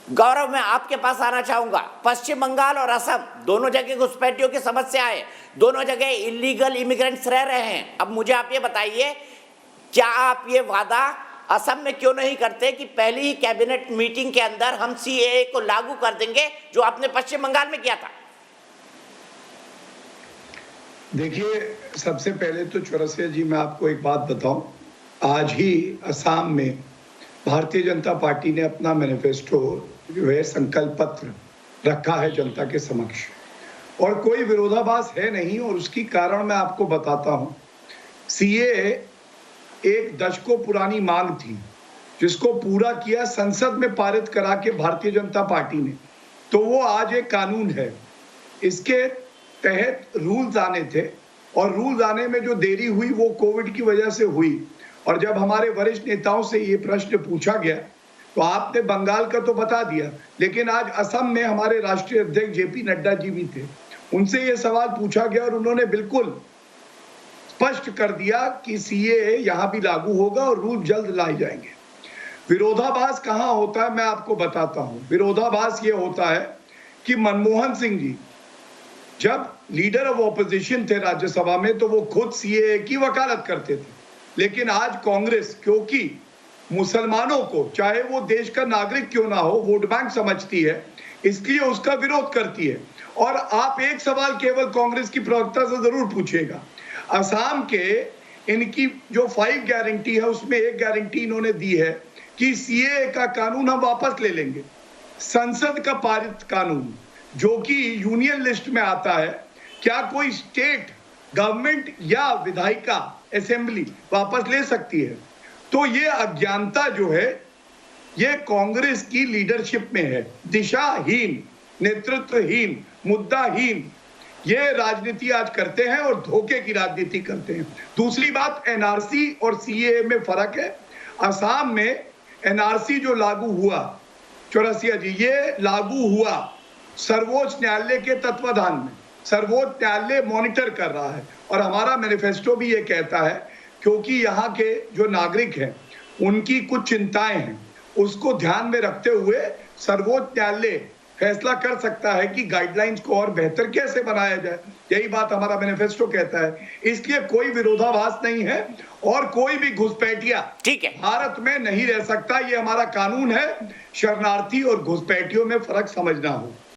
गौरव, मैं आपके पास आना चाहूंगा। पश्चिम बंगाल और असम दोनों जगह घुसपैठियों की समस्या है, दोनों जगह इलीगल इमिग्रेंट्स रह रहे हैं। अब मुझे आप ये बताइए, क्या आप ये वादा असम में क्यों नहीं करते कि पहली ही कैबिनेट मीटिंग के अंदर हम सीएए को लागू कर देंगे, जो आपने पश्चिम बंगाल में किया था? देखिए, सबसे पहले तो चौरसिया जी, मैं आपको एक बात बताऊं, आज ही असम में भारतीय जनता पार्टी ने अपना मैनिफेस्टो जो है, संकल्प पत्र रखा है जनता के समक्ष, और कोई विरोधाभास है नहीं। और उसकी कारण मैं आपको बताता हूं। सीएए एक दशकों पुरानी मांग थी, जिसको पूरा किया संसद में पारित करा के भारतीय जनता पार्टी ने, तो वो आज एक कानून है। इसके तहत रूल्स आने थे, और रूल्स आने में जो देरी हुई वो कोविड की वजह से हुई। और जब हमारे वरिष्ठ नेताओं से ये प्रश्न पूछा गया, तो आपने बंगाल का तो बता दिया, लेकिन आज असम में हमारे राष्ट्रीय अध्यक्ष जेपी नड्डा जी भी थे, उनसे ये सवाल पूछा गया और उन्होंने बिल्कुल स्पष्ट कर दिया कि सीएए यहां भी लागू होगा और रूल जल्द लाए जाएंगे। विरोधाभास कहां होता है, मैं आपको बताता हूं। विरोधाभास ये होता है कि मनमोहन सिंह जी जब लीडर ऑफ ऑपोजिशन थे राज्यसभा में, तो वो खुद सीएए की वकालत करते थे। लेकिन आज कांग्रेस, क्योंकि मुसलमानों को, चाहे वो देश का नागरिक क्यों ना हो, वोट बैंक समझती है, इसलिए उसका विरोध करती है। और आप एक सवाल केवल कांग्रेस की प्रवक्ता से जरूर पूछिएगा, असम के इनकी जो 5 गारंटी है, उसमें एक गारंटी इन्होंने दी है कि सीएए का कानून हम वापस ले लेंगे। संसद का पारित कानून जो कि यूनियन लिस्ट में आता है, क्या कोई स्टेट गवर्नमेंट या विधायिका असेंबली वापस ले सकती है? तो ये अज्ञानता जो है, ये कांग्रेस की लीडरशिप में है। दिशाहीन, नेतृत्वहीन, मुद्दाहीन ये राजनीति आज करते हैं और धोखे की राजनीति करते हैं। दूसरी बात, एनआरसी और सीएए में फर्क है। असम में एनआरसी जो लागू हुआ, चौरसिया जी, ये लागू हुआ सर्वोच्च न्यायालय के तत्वाधान में। सर्वोच्च न्यायालय मॉनिटर कर रहा है, और हमारा मैनिफेस्टो भी ये कहता है, क्योंकि यहाँ के जो नागरिक हैं उनकी कुछ चिंताएं हैं, उसको ध्यान में रखते हुए सर्वोच्च न्यायालय फैसला कर सकता है कि गाइडलाइंस को और बेहतर कैसे बनाया जाए। यही बात हमारा मैनिफेस्टो कहता है। इसलिए कोई विरोधाभास नहीं है, और कोई भी घुसपैठिया ठीक है, भारत में नहीं रह सकता। ये हमारा कानून है। शरणार्थी और घुसपैठियों में फर्क समझना हो।